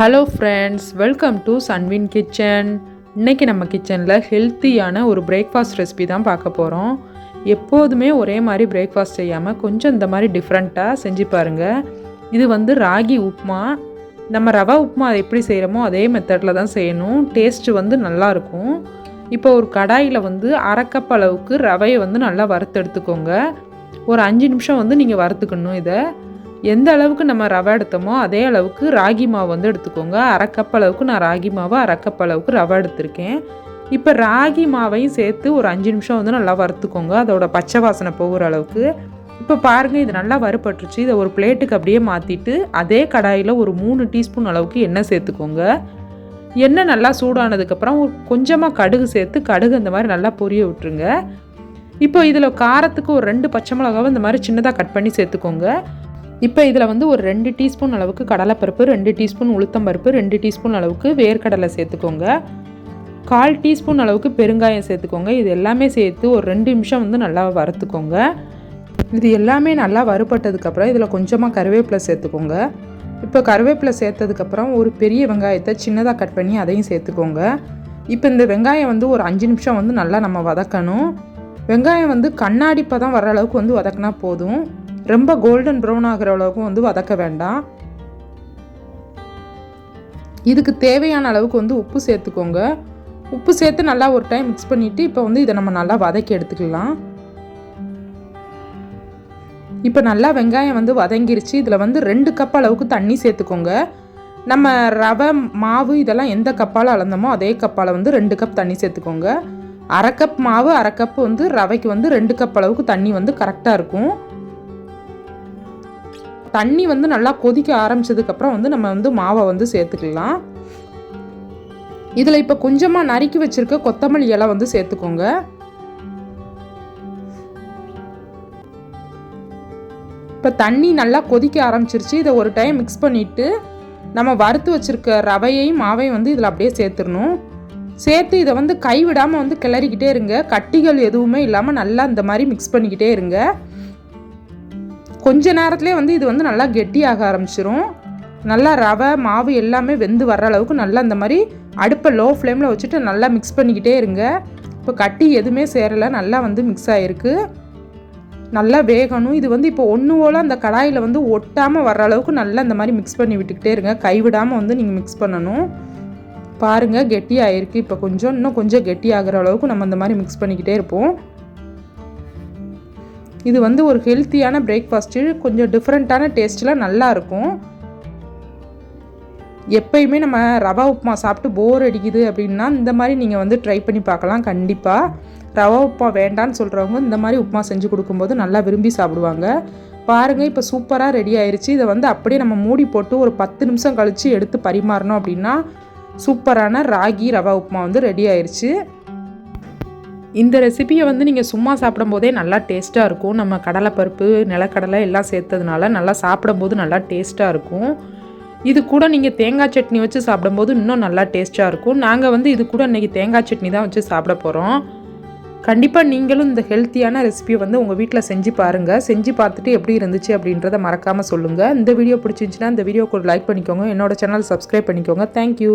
Hello friends, welcome to Sunwin kitchen. இன்றைக்கி நம்ம கிச்சனில் ஹெல்த்தியான ஒரு பிரேக்ஃபாஸ்ட் ரெசிபி தான் பார்க்க போகிறோம். எப்போதுமே ஒரே மாதிரி பிரேக்ஃபாஸ்ட் செய்யாமல் கொஞ்சம் இந்த மாதிரி டிஃப்ரெண்ட்டாக செஞ்சு பாருங்கள். இது வந்து ராகி உப்புமா. நம்ம ரவா உப்புமா எப்படி செய்கிறோமோ அதே மெத்தடில் தான் செய்யணும். டேஸ்ட்டு வந்து நல்லாயிருக்கும். இப்போ ஒரு கடாயில் வந்து அரை கப் அளவுக்கு ரவையை வந்து நல்லா வறுத்து எடுத்துக்கோங்க. ஒரு 5 நிமிஷம் வந்து நீங்கள் வறுத்துக்கணும். இதை எந்த அளவுக்கு நம்ம ரவை எடுத்தோமோ அதே அளவுக்கு ராகி மாவு வந்து எடுத்துக்கோங்க. அரை கப் அளவுக்கு நான் ராகி மாவு, அரை கப் அளவுக்கு ரவை எடுத்திருக்கேன். இப்போ ராகி மாவையும் சேர்த்து ஒரு 5 நிமிஷம் வந்து நல்லா வறுத்துக்கோங்க, அதோட பச்சை வாசனை போகிற அளவுக்கு. இப்போ பாருங்கள், இது நல்லா வறுபட்டுருச்சு. இதை ஒரு பிளேட்டுக்கு அப்படியே மாற்றிட்டு அதே கடாயில் ஒரு 3 டீஸ்பூன் அளவுக்கு எண்ணெய் சேர்த்துக்கோங்க. எண்ணெய் நல்லா சூடானதுக்கப்புறம் கொஞ்சமாக கடுகு சேர்த்து கடுகு அந்த மாதிரி நல்லா பொரிய விட்டுருங்க. இப்போ இதில் காரத்துக்கு ஒரு 2 பச்சை மிளகாவை இந்த மாதிரி சின்னதாக கட் பண்ணி சேர்த்துக்கோங்க. இப்போ இதில் வந்து ஒரு 2 டீஸ்பூன் அளவுக்கு கடலைப்பருப்பு, 2 டீஸ்பூன் உளுத்தம்பருப்பு, 2 டீஸ்பூன் அளவுக்கு வேர்க்கடலை சேர்த்துக்கோங்க. 1/4 டீஸ்பூன் அளவுக்கு பெருங்காயம் சேர்த்துக்கோங்க. இது எல்லாமே சேர்த்து ஒரு 2 நிமிஷம் வந்து நல்லா வறுத்துக்கோங்க. இது எல்லாமே நல்லா வறுபட்டதுக்கப்புறம் இதில் கொஞ்சமாக கருவேப்பிலை சேர்த்துக்கோங்க. இப்போ கருவேப்பிலை சேர்த்ததுக்கப்புறம் ஒரு பெரிய வெங்காயத்தை சின்னதாக கட் பண்ணி அதையும் சேர்த்துக்கோங்க. இப்போ இந்த வெங்காயம் வந்து ஒரு 5 நிமிஷம் வந்து நல்லா நம்ம வதக்கணும். வெங்காயம் வந்து கண்ணாடி பதம் வர அளவுக்கு வந்து வதக்கினா போதும். ரொம்ப கோல்டன் ப்ரௌன் ஆகிற அளவுக்கு வந்து வதக்க வேண்டாம். இதுக்கு தேவையான அளவுக்கு வந்து உப்பு சேர்த்துக்கோங்க. உப்பு சேர்த்து நல்லா ஒரு டைம் மிக்ஸ் பண்ணிவிட்டு இப்போ வந்து இதை நம்ம நல்லா வதக்கி எடுத்துக்கலாம். இப்போ நல்லா வெங்காயம் வந்து வதங்கிருச்சு. இதில் வந்து 2 கப் அளவுக்கு தண்ணி சேர்த்துக்கோங்க. நம்ம ரவை மாவு இதெல்லாம் எந்த கப்பால் அளந்தோமோ அதே கப்பால் வந்து 2 கப் தண்ணி சேர்த்துக்கோங்க. அரை கப் மாவு, அரை கப் வந்து ரவைக்கு வந்து 2 கப் அளவுக்கு தண்ணி வந்து கரெக்டாக இருக்கும். தண்ணி வந்து நல்லா கொதிக்க ஆரம்பிச்சதுக்கப்புறம் வந்து நம்ம வந்து மாவை வந்து சேர்த்துக்கலாம். இதில் இப்போ கொஞ்சமாக நறுக்கி வச்சிருக்க கொத்தமல்லி இலை வந்து சேர்த்துக்கோங்க. இப்போ தண்ணி நல்லா கொதிக்க ஆரம்பிச்சிருச்சு. இதை ஒரு டைம் மிக்ஸ் பண்ணிவிட்டு நம்ம வறுத்து வச்சுருக்க ரவையையும் மாவையும் வந்து இதில் அப்படியே சேர்த்துடணும். சேர்த்து இதை வந்து கைவிடாமல் வந்து கிளறிக்கிட்டே இருங்க. கட்டிகள் எதுவுமே இல்லாமல் நல்லா இந்த மாதிரி மிக்ஸ் பண்ணிக்கிட்டே இருங்க. கொஞ்ச நேரத்துலேயே வந்து இது வந்து நல்லா கெட்டியாக ஆரம்பிச்சிரும். நல்லா ரவை மாவு எல்லாமே வெந்து வர்ற அளவுக்கு நல்லா இந்த மாதிரி அடுப்பை லோ ஃப்ளேமில் வச்சுட்டு நல்லா மிக்ஸ் பண்ணிக்கிட்டே இருங்க. இப்போ கட்டி எதுவுமே சேரலை, நல்லா வந்து மிக்ஸ் ஆகிருக்கு. நல்லா வேகணும். இது வந்து இப்போ ஒன்று போல் அந்த கடாயில் வந்து ஒட்டாமல் வர்ற அளவுக்கு நல்லா இந்த மாதிரி மிக்ஸ் பண்ணி விட்டுக்கிட்டே இருங்க. கைவிடாமல் வந்து நீங்கள் மிக்ஸ் பண்ணணும். பாருங்கள், கெட்டி ஆகிருக்கு. இப்போ இன்னும் கொஞ்சம் கெட்டி ஆகிற அளவுக்கு நம்ம இந்த மாதிரி மிக்ஸ் பண்ணிக்கிட்டே இருப்போம். இது வந்து ஒரு ஹெல்த்தியான பிரேக்ஃபாஸ்ட்டு, கொஞ்சம் டிஃப்ரெண்ட்டான டேஸ்ட்டில் நல்லாயிருக்கும். எப்பயுமே நம்ம ரவா உப்புமா சாப்பிட்டு போர் அடிக்குது அப்படின்னா இந்த மாதிரி நீங்கள் வந்து ட்ரை பண்ணி பார்க்கலாம். கண்டிப்பாக ரவா உப்புமா வேண்டான்னு சொல்கிறவங்க இந்த மாதிரி உப்புமா செஞ்சு கொடுக்கும்போது நல்லா விரும்பி சாப்பிடுவாங்க. பாருங்கள், இப்போ சூப்பராக ரெடி ஆயிடுச்சு. இதை வந்து அப்படியே நம்ம மூடி போட்டு ஒரு 10 நிமிஷம் கழித்து எடுத்து பரிமாறணும் அப்படின்னா சூப்பரான ராகி ரவா உப்புமா வந்து ரெடி ஆயிடுச்சு. இந்த ரெசிபியை வந்து நீங்கள் சும்மா சாப்பிடும்போதே நல்லா டேஸ்ட்டாக இருக்கும். நம்ம கடலைப்பருப்பு, நிலக்கடலை எல்லாம் சேர்த்ததுனால நல்லா சாப்பிடும்போது நல்லா டேஸ்ட்டாக இருக்கும். இது கூட நீங்கள் தேங்காய் சட்னி வச்சு சாப்பிடும்போது இன்னும் நல்லா டேஸ்ட்டாக இருக்கும். நாங்கள் வந்து இது கூட இன்றைக்கி தேங்காய் சட்னி தான் வச்சு சாப்பிட போகிறோம். கண்டிப்பாக நீங்களும் இந்த ஹெல்த்தியான ரெசிபியை வந்து உங்கள் வீட்டில் செஞ்சு பாருங்கள். செஞ்சு பார்த்துட்டு எப்படி இருந்துச்சு அப்படின்றத மறக்காமல் சொல்லுங்கள். இந்த வீடியோ பிடிச்சிருந்துச்சுன்னா இந்த வீடியோக்கு ஒரு லைக் பண்ணிக்கோங்க. என்னோட சேனல் சப்ஸ்கிரைப் பண்ணிக்கோங்க. தேங்க்யூ.